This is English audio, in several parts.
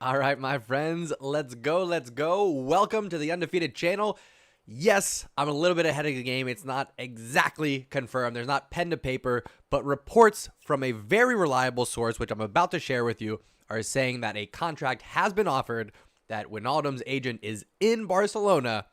All right, my friends, let's go, Welcome to the Undefeated channel. Yes, I'm a little bit ahead of the game. It's not exactly confirmed. There's not pen to paper, but reports from a very reliable source, which I'm about to share with you, are saying that a contract has been offered, that Wijnaldum's agent is in Barcelona.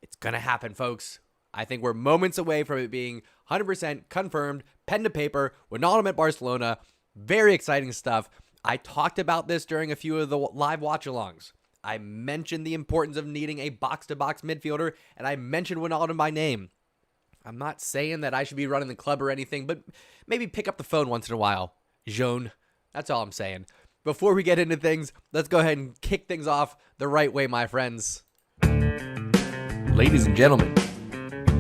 It's going to happen, folks. I think we're moments away from it being 100% confirmed, pen to paper, Wijnaldum at Barcelona. Very exciting stuff. I talked about this during a few of the live watch-alongs. I mentioned the importance of needing a box-to-box midfielder, and I mentioned Wijnaldum by name. I'm not saying that I should be running the club or anything, but maybe pick up the phone once in a while. Jean. That's all I'm saying. Before we get into things, let's go ahead and kick things off the right way, my friends. Ladies and gentlemen,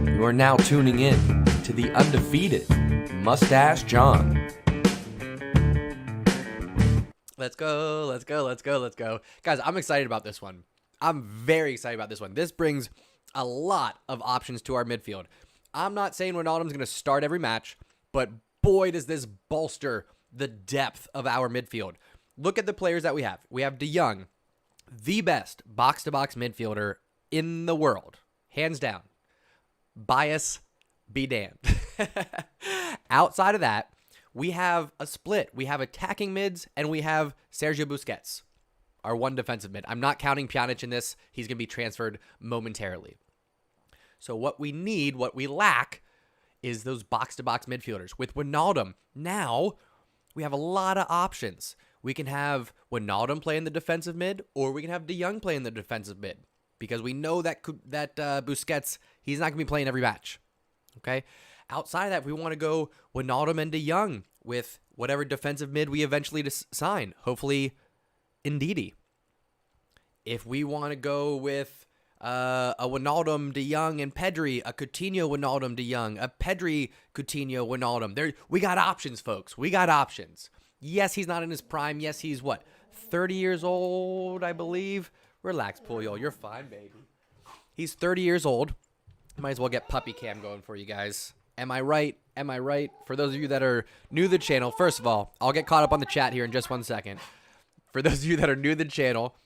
you are now tuning in to the undefeated Mustache John. Let's go. Guys, I'm excited about this one. I'm very excited about this one. This brings a lot of options to our midfield. I'm not saying Wijnaldum's going to start every match, but boy, does this bolster the depth of our midfield. Look at the players that we have. We have De Jong, the best box-to-box midfielder in the world. Hands down. Bias be damned. Outside of that, we have a split. We have attacking mids, and we have Sergio Busquets, our one defensive mid. I'm not counting Pjanic in this. He's going to be transferred momentarily. So what we need, what we lack, is those box-to-box midfielders. With Wijnaldum, now we have a lot of options. We can have Wijnaldum play in the defensive mid, or we can have De Jong play in the defensive mid, because we know that Busquets, he's not going to be playing every match. Okay? Outside of that, we want to go Wijnaldum and De Jong with whatever defensive mid we eventually sign. Hopefully, Ndidi. If we want to go with a Wijnaldum, De Jong, and Pedri, a Coutinho, Wijnaldum, De Jong, a Pedri, Coutinho, Wijnaldum. We got options, folks. We got options. Yes, he's not in his prime. Yes, he's 30 years old, I believe. Relax, Puyol. You're fine, baby. He's 30 years old. Might as well get puppy cam going for you guys. Am I right? Am I right? For those of you that are new to the channel, first of all, I'll get caught up on the chat here in just 1 second. For those of you that are new to the channel,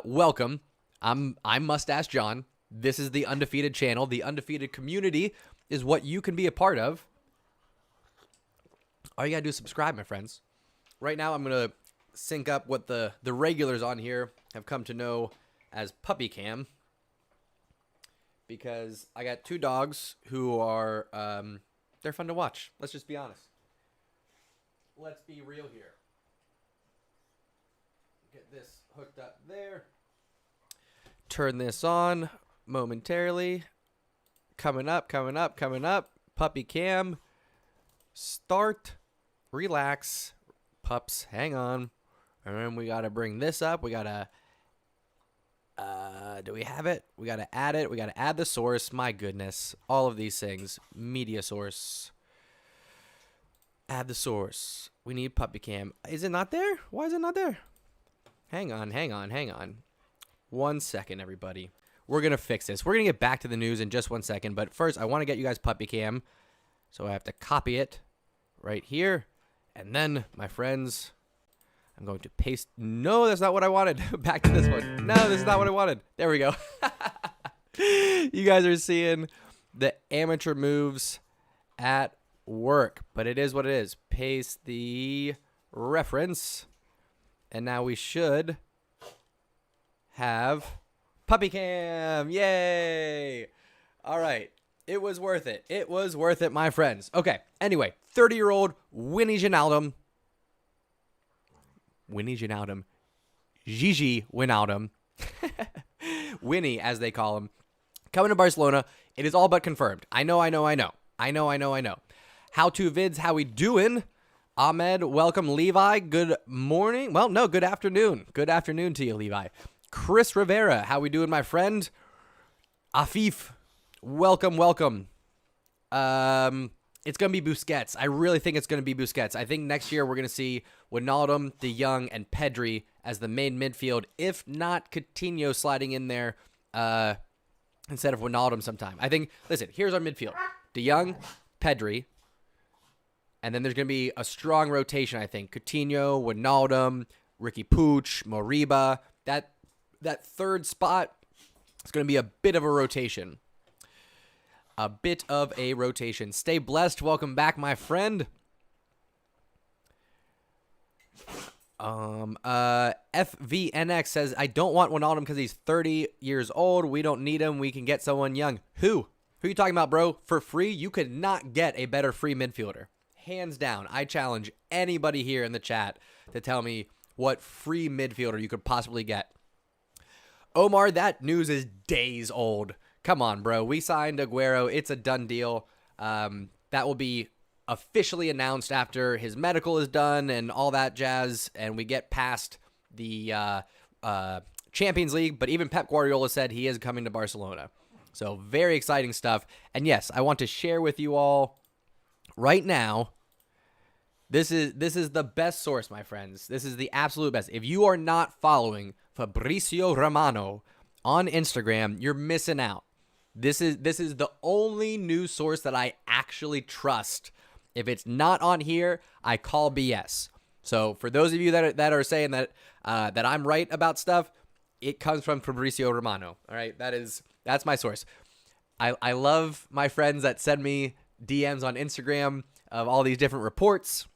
welcome. I'm Mustache John. This is the Undefeated channel. The Undefeated community is what you can be a part of. All you gotta do is subscribe, my friends. Right now, I'm gonna sync up what the regulars on here have come to know as puppy cam, because I got two dogs who are, they're fun to watch. Let's just be honest. Let's be real here. Get this hooked up there. Turn this on momentarily. Coming up. Puppy cam. Start. Relax. Pups, hang on. And then we got to bring this up. We got to... do we have it? We got to add it. We got to add the source. My goodness. All of these things. Media source. Add the source. We need puppy cam. Is it not there? Why is it not there? Hang on. 1 second, everybody. We're going to fix this. We're going to get back to the news in just 1 second. But first, I want to get you guys puppy cam. So I have to copy it right here. And then, my friends... I'm going to paste. No, that's not what I wanted. Back to this one. No, this is not what I wanted. There we go. You guys are seeing the amateur moves at work, but it is what it is. Paste the reference, and now we should have puppy cam. Yay! All right. It was worth it. It was worth it, my friends. Okay. Anyway, 30-year-old Gigi Wijnaldum, Winnie, as they call him, coming to Barcelona. It is all but confirmed. I know. How to vids, how we doing? Ahmed, welcome. Levi, good morning. Well, no, good afternoon. Good afternoon to you, Levi. Chris Rivera, how we doing, my friend? Afif, welcome. It's going to be Busquets. I really think it's going to be Busquets. I think next year we're going to see Wijnaldum, De Jong, and Pedri as the main midfield, if not Coutinho sliding in there instead of Wijnaldum sometime. I think, listen, here's our midfield. De Jong, Pedri, and then there's going to be a strong rotation, I think. Coutinho, Wijnaldum, Ricky Puig, Moriba. That third spot is going to be a bit of a rotation. A bit of a rotation. Stay blessed. Welcome back, my friend. FVNX says, I don't want Wijnaldum because he's 30 years old. We don't need him. We can get someone young. Who are you talking about, bro? For free? You could not get a better free midfielder. Hands down. I challenge anybody here in the chat to tell me what free midfielder you could possibly get. Omar, that news is days old. Come on, bro. We signed Aguero. It's a done deal. That will be officially announced after his medical is done and all that jazz, and we get past the Champions League. But even Pep Guardiola said he is coming to Barcelona. So very exciting stuff. And yes, I want to share with you all right now. This is the best source, my friends. This is the absolute best. If you are not following Fabrizio Romano on Instagram, you're missing out. This is the only news source that I actually trust. If it's not on here, I call BS. So for those of you that are saying that I'm right about stuff, it comes from Fabrizio Romano. All right, that's my source. I love my friends that send me DMs on Instagram of all these different reports.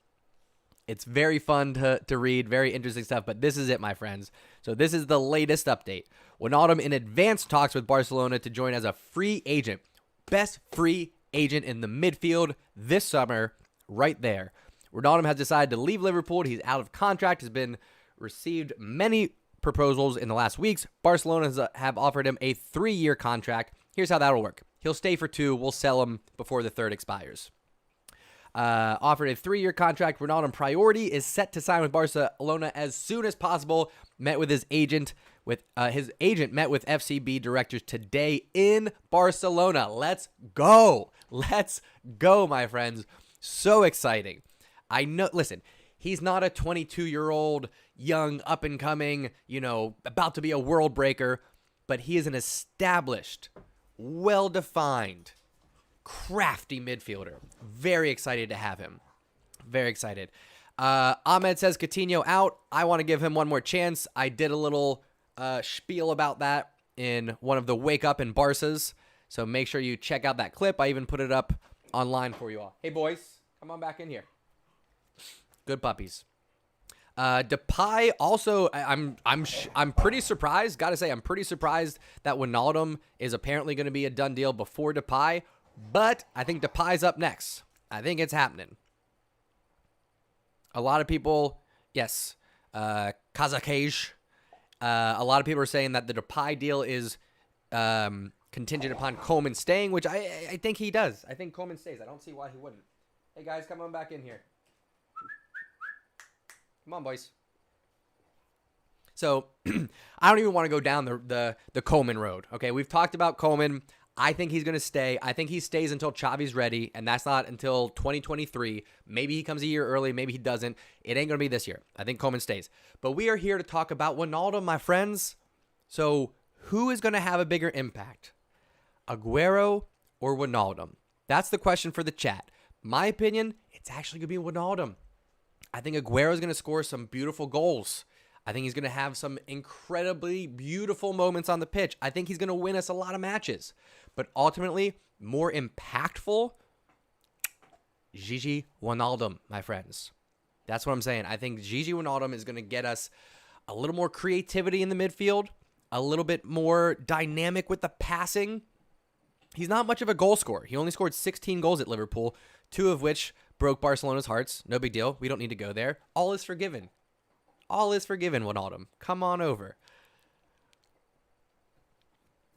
It's very fun to read, very interesting stuff, but this is it, my friends. So this is the latest update. Wijnaldum in advanced talks with Barcelona to join as a free agent. Best free agent in the midfield this summer, right there. Wijnaldum has decided to leave Liverpool. He's out of contract, has been received many proposals in the last weeks. Barcelona have offered him a 3-year contract. Here's how that'll work. He'll stay for 2. We'll sell him before the 3rd expires. Offered a 3-year contract. Wijnaldum priority is set to sign with Barcelona as soon as possible. Met with his agent. His agent met with FCB directors today in Barcelona. Let's go. Let's go, my friends. So exciting. I know. Listen, he's not a 22-year-old young up and coming, about to be a world breaker, but he is an established, well-defined, crafty midfielder. Very excited to have him. Very excited. Ahmed says Coutinho out. I want to give him one more chance. I did a little spiel about that in one of the Wake Up and Barcas. So make sure you check out that clip. I even put it up online for you all. Hey boys, come on back in here. Good puppies. Depay also. I'm pretty surprised. Got to say, I'm pretty surprised that Wijnaldum is apparently going to be a done deal before Depay. But I think Depay's up next. I think it's happening. A lot of people, yes, Kazakej. A lot of people are saying that the Depay deal is contingent upon Coleman staying, which I think he does. I think Coleman stays. I don't see why he wouldn't. Hey, guys, come on back in here. Come on, boys. So, I don't even want to go down the Coleman road. Okay, we've talked about Coleman. I think he's going to stay. I think he stays until Xavi's ready, and that's not until 2023. Maybe he comes a year early. Maybe he doesn't. It ain't going to be this year. I think Coleman stays. But we are here to talk about Wijnaldum, my friends. So, who is going to have a bigger impact? Aguero or Wijnaldum? That's the question for the chat. My opinion, it's actually going to be Wijnaldum. I think Aguero is going to score some beautiful goals. I think he's going to have some incredibly beautiful moments on the pitch. I think he's going to win us a lot of matches. But ultimately, more impactful, Gigi Wijnaldum, my friends. That's what I'm saying. I think Gigi Wijnaldum is going to get us a little more creativity in the midfield, a little bit more dynamic with the passing. He's not much of a goal scorer. He only scored 16 goals at Liverpool, 2 of which broke Barcelona's hearts. No big deal. We don't need to go there. All is forgiven. All is forgiven, Wijnaldum. Come on over.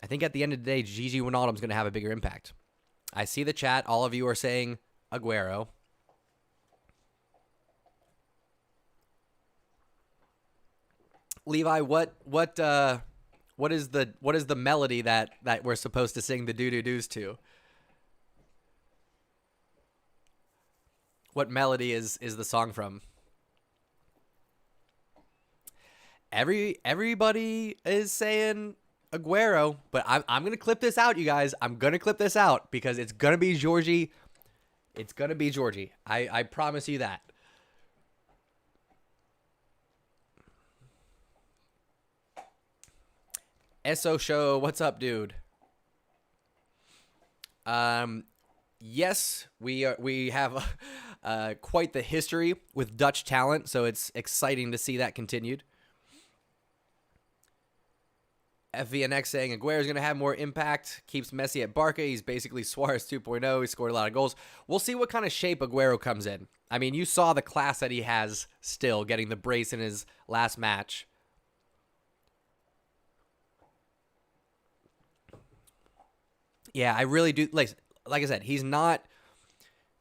I think at the end of the day, Gigi Wijnaldum is going to have a bigger impact. I see the chat. All of you are saying Aguero. Levi, what is the melody that we're supposed to sing the doo-doo-doos to? What melody is the song from? Everybody is saying Aguero, but I'm gonna clip this out, you guys. I'm gonna clip this out because it's gonna be Georgie. It's gonna be Georgie. I promise you that. SO Show, what's up, dude? Yes, we have quite the history with Dutch talent, so it's exciting to see that continued. FVNX saying Aguero's going to have more impact, keeps Messi at Barca. He's basically Suarez 2.0. He scored a lot of goals. We'll see what kind of shape Aguero comes in. I mean, you saw the class that he has still, getting the brace in his last match. Yeah, I really do. Like I said, he's not...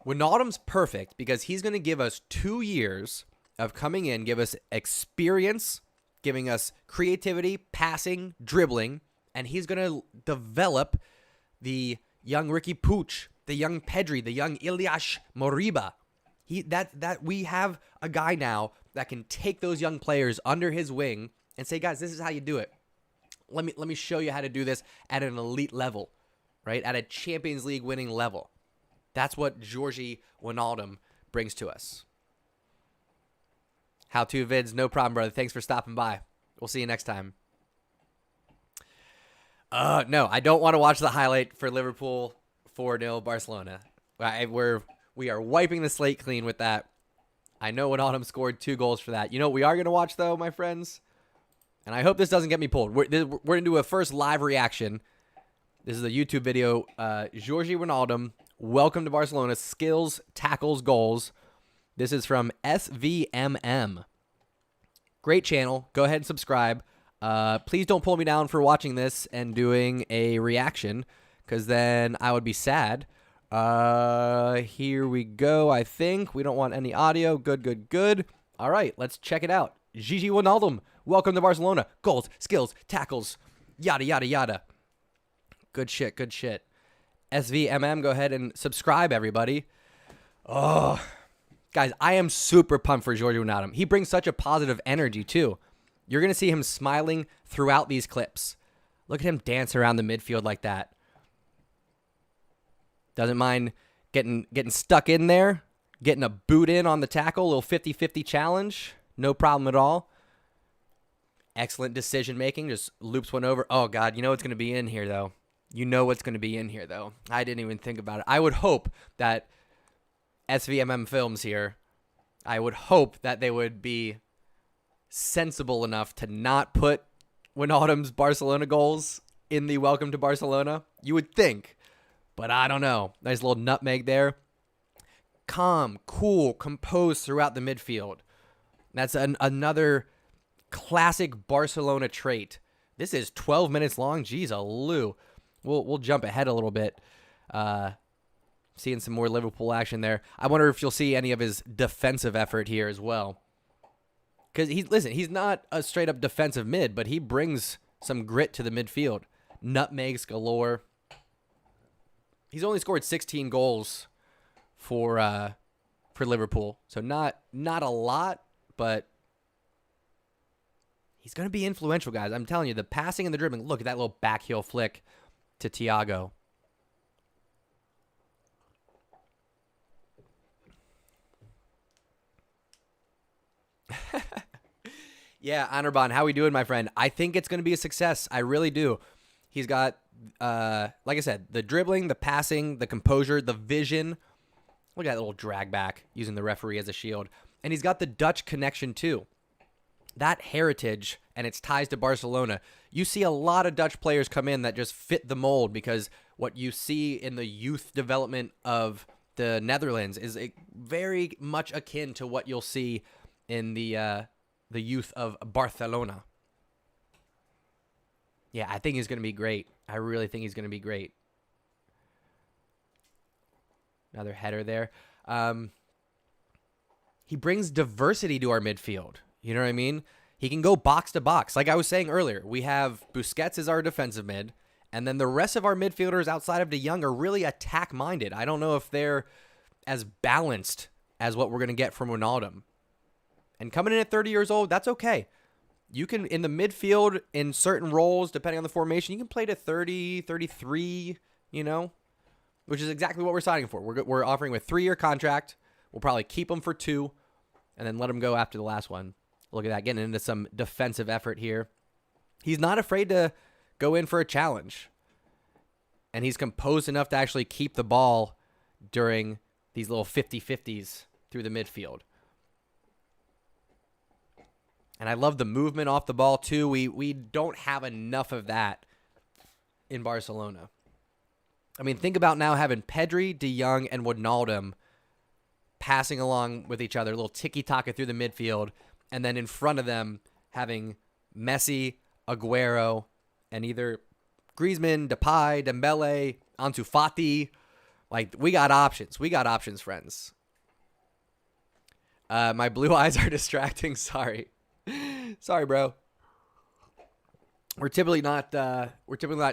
Wijnaldum's perfect because he's going to give us 2 years of coming in, give us experience, giving us creativity, passing, dribbling, and he's going to develop the young Ricky Puig, the young Pedri, the young Ilyas Moriba. We have a guy now that can take those young players under his wing and say, guys, this is how you do it. Let me show you how to do this at an elite level, right? At a Champions League winning level. That's what Georgino Wijnaldum brings to us. How to vids, no problem, brother. Thanks for stopping by. We'll see you next time. No, I don't want to watch the highlight for Liverpool 4-0 Barcelona. We are wiping the slate clean with that. I know Wijnaldum scored 2 goals for that. You know what we are going to watch, though, my friends? And I hope this doesn't get me pulled. We're going to do a first live reaction. This is a YouTube video. Georgino Wijnaldum, welcome to Barcelona. Skills, tackles, goals. This is from SVMM. Great channel. Go ahead and subscribe. Please don't pull me down for watching this and doing a reaction, because then I would be sad. Here we go, I think. We don't want any audio. Good. All right, let's check it out. Georgino Wijnaldum, welcome to Barcelona. Goals, skills, tackles, yada, yada, yada. Good shit. SVMM, go ahead and subscribe, everybody. Oh, guys, I am super pumped for Georgino Wijnaldum. He brings such a positive energy, too. You're going to see him smiling throughout these clips. Look at him dance around the midfield like that. Doesn't mind getting stuck in there, getting a boot in on the tackle, a little 50-50 challenge. No problem at all. Excellent decision-making. Just loops one over. Oh, God, you know what's going to be in here, though. I didn't even think about it. I would hope that SVMM Films here, I would hope that they would be sensible enough to not put Wijnaldum's Barcelona goals in the Welcome to Barcelona. You would think, but I don't know. Nice little nutmeg there. Calm, cool, composed throughout the midfield. That's another classic Barcelona trait. This is 12 minutes long. Jeez, Lou. We'll jump ahead a little bit. Seeing some more Liverpool action there. I wonder if you'll see any of his defensive effort here as well. Because he's not a straight up defensive mid, but he brings some grit to the midfield. Nutmegs galore. He's only scored 16 goals for Liverpool, so not a lot, but he's gonna be influential, guys. I'm telling you, the passing and the dribbling. Look at that little back heel flick to Thiago. Yeah, Honorbon, how we doing, my friend? I think it's going to be a success. I really do. He's got, like I said, the dribbling, the passing, the composure, the vision. Look at that little drag back using the referee as a shield. And he's got the Dutch connection, too. That heritage and its ties to Barcelona. You see a lot of Dutch players come in that just fit the mold, because what you see in the youth development of the Netherlands is very much akin to what you'll see in the youth of Barcelona. Yeah, I think he's going to be great. I really think he's going to be great. Another header there. He brings diversity to our midfield. You know what I mean? He can go box to box. Like I was saying earlier, we have Busquets as our defensive mid, and then the rest of our midfielders outside of De Jong are really attack-minded. I don't know if they're as balanced as what we're going to get from Wijnaldum. And coming in at 30 years old, that's okay. You can, in the midfield, in certain roles, depending on the formation, you can play to 30, 33, you know, which is exactly what we're signing for. We're offering a 3-year contract. We'll probably keep him for 2 and then let him go after the last one. Look at that, getting into some defensive effort here. He's not afraid to go in for a challenge. And he's composed enough to actually keep the ball during these little 50-50s through the midfield. And I love the movement off the ball, too. We don't have enough of that in Barcelona. I mean, think about now having Pedri, De Jong, and Wijnaldum passing along with each other, a little tiki-taka through the midfield, and then in front of them having Messi, Aguero, and either Griezmann, Depay, Dembele, Ansu Fati. Like, we got options. We got options, friends. My blue eyes are distracting. Sorry. Sorry, bro. We're typically not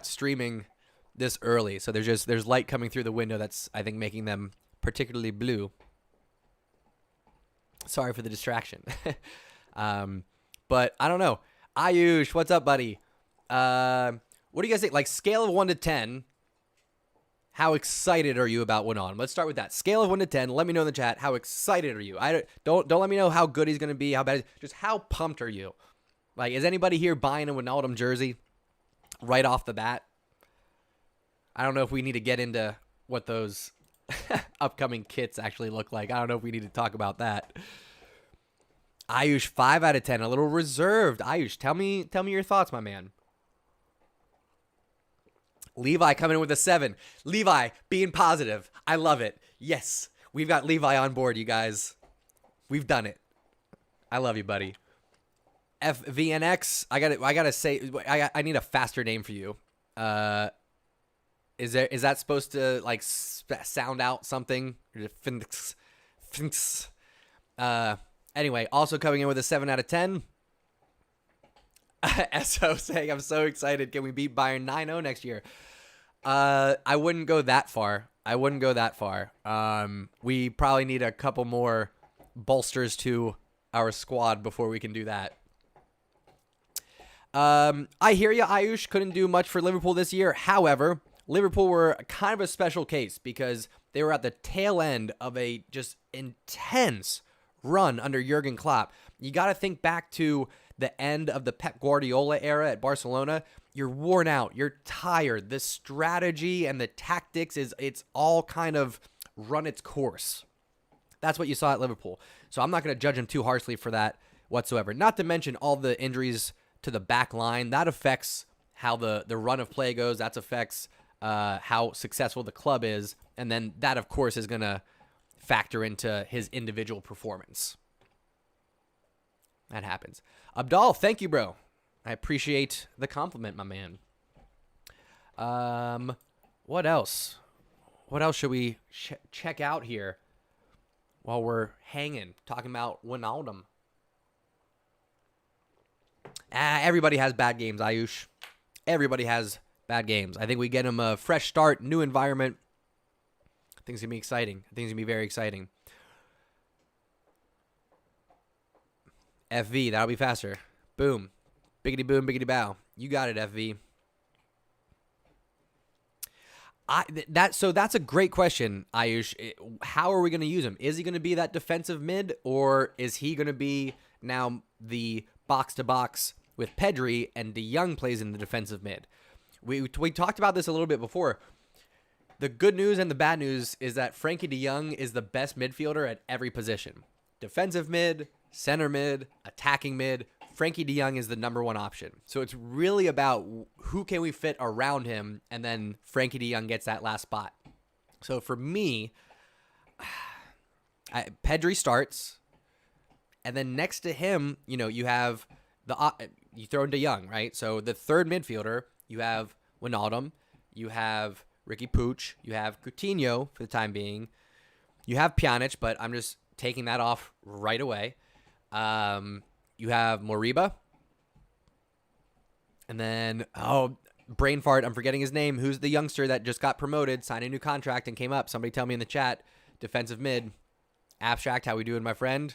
streaming this early, so there's light coming through the window that's, I think, making them particularly blue. Sorry for the distraction. But I don't know. Ayush, what's up, buddy? What do you guys think? Like, scale of 1 to 10, how excited are you about Wijnaldum? Let's start with that. Scale of 1 to 10. Let me know in the chat. How excited are you? Don't let me know how good he's going to be, how bad. Just how pumped are you? Like, is anybody here buying a Wijnaldum jersey right off the bat? I don't know if we need to get into what those upcoming kits actually look like. I don't know if we need to talk about that. Ayush, 5 out of 10. A little reserved. Ayush, tell me your thoughts, my man. Levi coming in with a 7. Levi, being positive. I love it. Yes, we've got Levi on board, you guys. We've done it. I love you, buddy. FVNX, I gotta say, I need a faster name for you. Is that supposed to like sound out something? Anyway, also coming in with a 7 out of 10. SO saying, I'm so excited. Can we beat Bayern 9-0 next year? I wouldn't go that far. We probably need a couple more bolsters to our squad before we can do that. I hear you, Ayush. Couldn't do much for Liverpool this year. However, Liverpool were kind of a special case because they were at the tail end of a just intense run under Jurgen Klopp. You got to think back to the end of the Pep Guardiola era at Barcelona. You're worn out. You're tired. The strategy and the tactics it's all kind of run its course. That's what you saw at Liverpool. So I'm not going to judge him too harshly for that whatsoever. Not to mention all the injuries to the back line. That affects how the run of play goes. That affects how successful the club is. And then that, of course, is going to factor into his individual performance. That happens. Abdal, thank you, bro. I appreciate the compliment, my man. What else? What else should we check out here while we're hanging, talking about Wijnaldum? Everybody has bad games, Ayush. Everybody has bad games. I think we get him a fresh start, new environment. I think it's going to be exciting. I think it's going to be very exciting. FV, that'll be faster. Boom. Biggity boom, biggity bow. You got it, FV. So that's a great question, Ayush. How are we going to use him? Is he going to be that defensive mid, or is he going to be now the box-to-box with Pedri and De Jong plays in the defensive mid? We talked about this a little bit before. The good news and the bad news is that Frankie De Jong is the best midfielder at every position. Defensive mid, center mid, attacking mid. Frankie De Jong is the number one option. So it's really about who can we fit around him, and then Frankie De Jong gets that last spot. So for me, Pedri starts, and then next to him, you have you throw in De Jong, right? So the third midfielder, you have Wijnaldum, you have Ricky Puig, you have Coutinho for the time being, you have Pjanic, but I'm just taking that off right away. You have Moriba. And then, brain fart, I'm forgetting his name. Who's the youngster that just got promoted, signed a new contract, and came up? Somebody tell me in the chat. Defensive mid. Abstract, how we doing, my friend?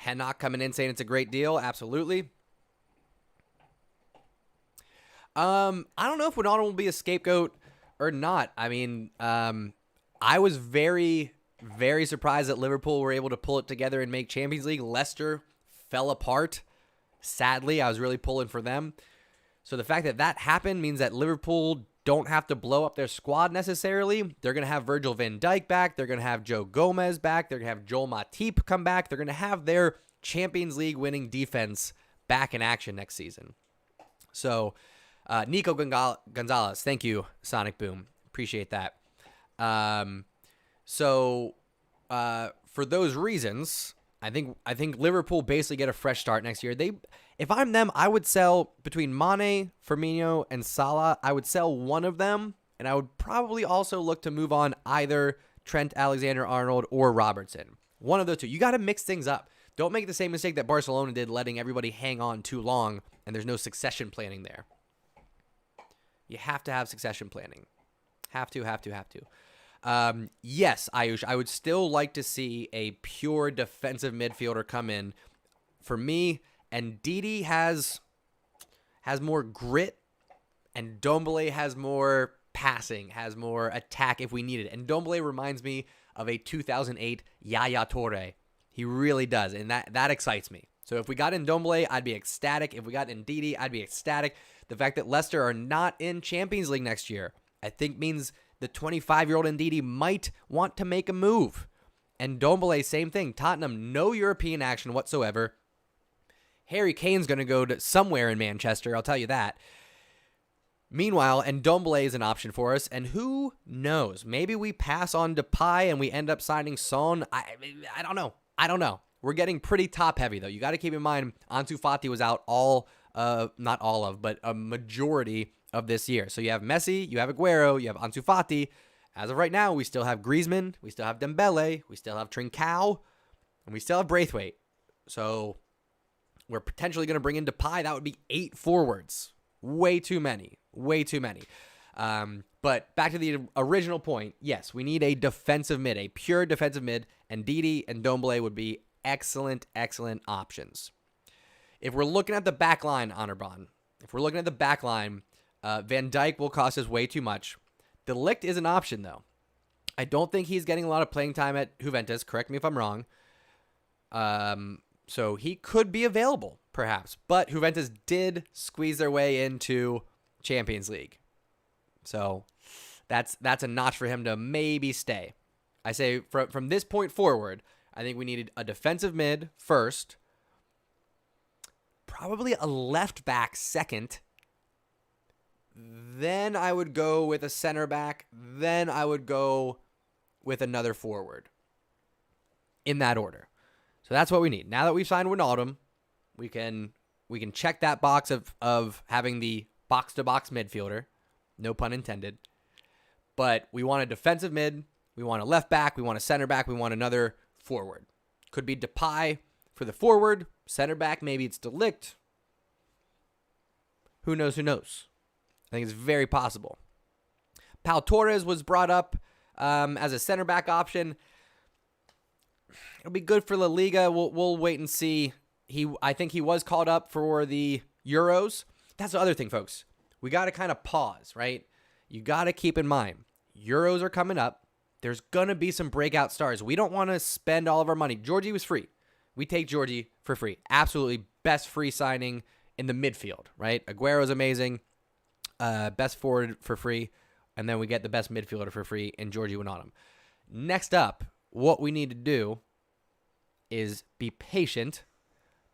Hennock coming in saying it's a great deal. Absolutely. I don't know if Wijnaldum will be a scapegoat or not. I mean, I was very, very surprised that Liverpool were able to pull it together and make Champions League. Leicester fell apart Sadly, I was really pulling for them. So the fact that that happened means that Liverpool don't have to blow up their squad necessarily. They're going to have Virgil van Dijk back. They're going to have Joe Gomez back. They're going to have Joel Matip come back. They're going to have their Champions League winning defense back in action next season. So Nico Gonzalez, thank you, Sonic Boom. Appreciate that. For those reasons, I think Liverpool basically get a fresh start next year. If I'm them, I would sell between Mane, Firmino, and Salah. I would sell one of them, and I would probably also look to move on either Trent Alexander-Arnold or Robertson. One of those two. You got to mix things up. Don't make the same mistake that Barcelona did, letting everybody hang on too long, and there's no succession planning there. You have to have succession planning. Have to. Yes, Ayush, I would still like to see a pure defensive midfielder come in. For me, and Ndidi has more grit, and Ndombele has more passing, has more attack if we need it. And Ndombele reminds me of a 2008 Yaya Toure. He really does, and that excites me. So if we got Ndombele, I'd be ecstatic. If we got Ndidi, I'd be ecstatic. The fact that Leicester are not in Champions League next year, I think means the 25-year-old Ndidi might want to make a move. And Ndombele, same thing. Tottenham, no European action whatsoever. Harry Kane's going to go to somewhere in Manchester, I'll tell you that. Meanwhile, Ndombele is an option for us, and who knows? Maybe we pass on Depay and we end up signing Son. I don't know. We're getting pretty top-heavy, though. You got to keep in mind, Ansu Fati was out but a majority of this year. So you have Messi, you have Aguero, you have Ansu Fati. As of right now, we still have Griezmann, we still have Dembele, we still have Trincao, and we still have Braithwaite. So we're potentially going to bring in Depay. That would be 8 forwards. Way too many. But back to the original point, yes, we need a defensive mid, a pure defensive mid, and Ndidi and Ndombele would be excellent options. If we're looking at the back line, Honorbon, Van Dijk will cost us way too much. De Ligt is an option, though. I don't think he's getting a lot of playing time at Juventus. Correct me if I'm wrong. So he could be available, perhaps. But Juventus did squeeze their way into Champions League. So that's a notch for him to maybe stay. I say from this point forward, I think we needed a defensive mid first. Probably a left back second. Then I would go with a center back. Then I would go with another forward. In that order. So that's what we need. Now that we've signed Wijnaldum, we can check that box of having the box-to-box midfielder. No pun intended. But we want a defensive mid. We want a left back. We want a center back. We want another forward. Could be Depay for the forward. Center back, maybe it's De Ligt. Who knows? I think it's very possible. Pau Torres was brought up as a center back option. It'll be good for La Liga. We'll wait and see. I think he was called up for the Euros. That's the other thing, folks. We got to kind of pause, right? You got to keep in mind, Euros are coming up. There's going to be some breakout stars. We don't want to spend all of our money. Georgie was free. We take Georgie for free. Absolutely best free signing in the midfield, right? Aguero's amazing. Best forward for free. And then we get the best midfielder for free in Georgie Wijnaldum. Next up, what we need to do is be patient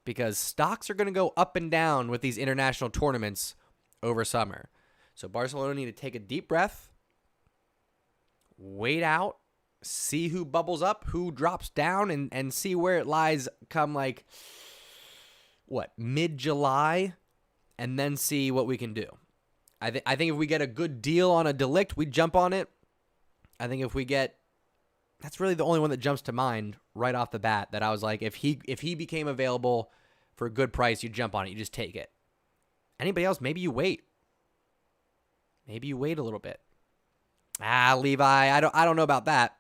because stocks are going to go up and down with these international tournaments over summer. So Barcelona need to take a deep breath, wait out, see who bubbles up, who drops down, and see where it lies come mid-July, and then see what we can do. I think if we get a good deal on a De Ligt, we jump on it. I think if we get, that's really the only one that jumps to mind right off the bat that I was like, if he became available for a good price, you jump on it, you just take it. Anybody else, maybe you wait. Maybe you wait a little bit. Levi, I don't know about that.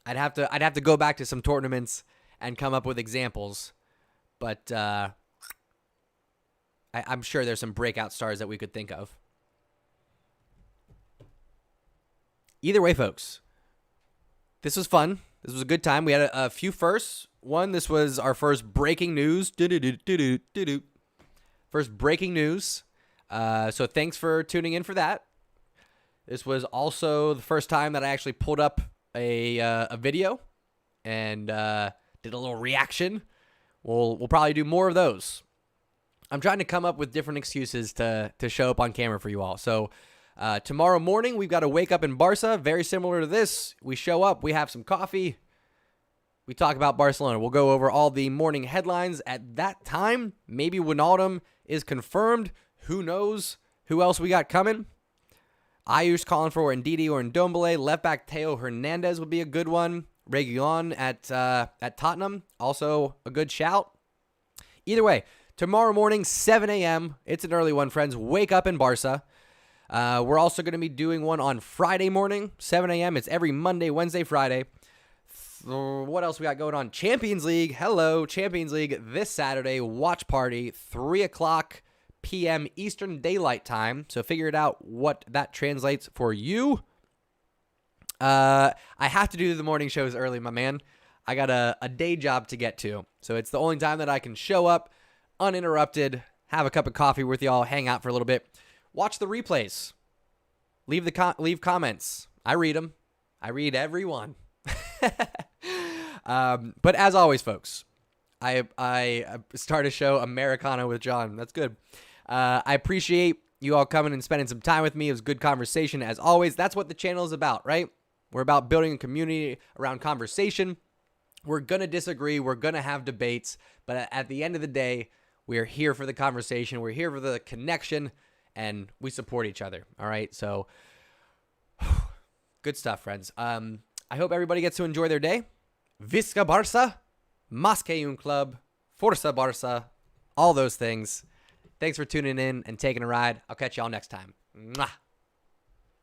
I'd have to go back to some tournaments and come up with examples, but I'm sure there's some breakout stars that we could think of. Either way, folks, this was fun. This was a good time. We had a few firsts. One, this was our first breaking news. First breaking news. So thanks for tuning in for that. This was also the first time that I actually pulled up a video and did a little reaction. We'll probably do more of those. I'm trying to come up with different excuses to show up on camera for you all. So tomorrow morning, we've got a Wake Up in Barca, very similar to this. We show up, we have some coffee, we talk about Barcelona. We'll go over all the morning headlines at that time. Maybe Wijnaldum is confirmed. Who knows who else we got coming? Ayush calling for Ndidi or Ndombele. Left back Theo Hernandez would be a good one. Reguilon at Tottenham, also a good shout. Either way, tomorrow morning, 7 a.m. It's an early one, friends. Wake Up in Barca. We're also going to be doing one on Friday morning, 7 a.m. It's every Monday, Wednesday, Friday. What else we got going on? Champions League. Hello, Champions League this Saturday. Watch party, 3 o'clock p.m. Eastern Daylight Time. So figure it out what that translates for you. I have to do the morning shows early, my man. I got a day job to get to. So it's the only time that I can show up uninterrupted, have a cup of coffee with y'all, hang out for a little bit. Watch the replays. Leave comments. I read them. I read every one. But as always, folks, I start a show Americana with John. That's good. I appreciate you all coming and spending some time with me. It was good conversation as always. That's what the channel is about, right? We're about building a community around conversation. We're going to disagree. We're going to have debates. But at the end of the day, we're here for the conversation. We're here for the connection. And we support each other. All right. So good stuff, friends. I hope everybody gets to enjoy their day. Visca Barça, Más que un club, Forza Barça, all those things. Thanks for tuning in and taking a ride. I'll catch y'all next time. Mwah.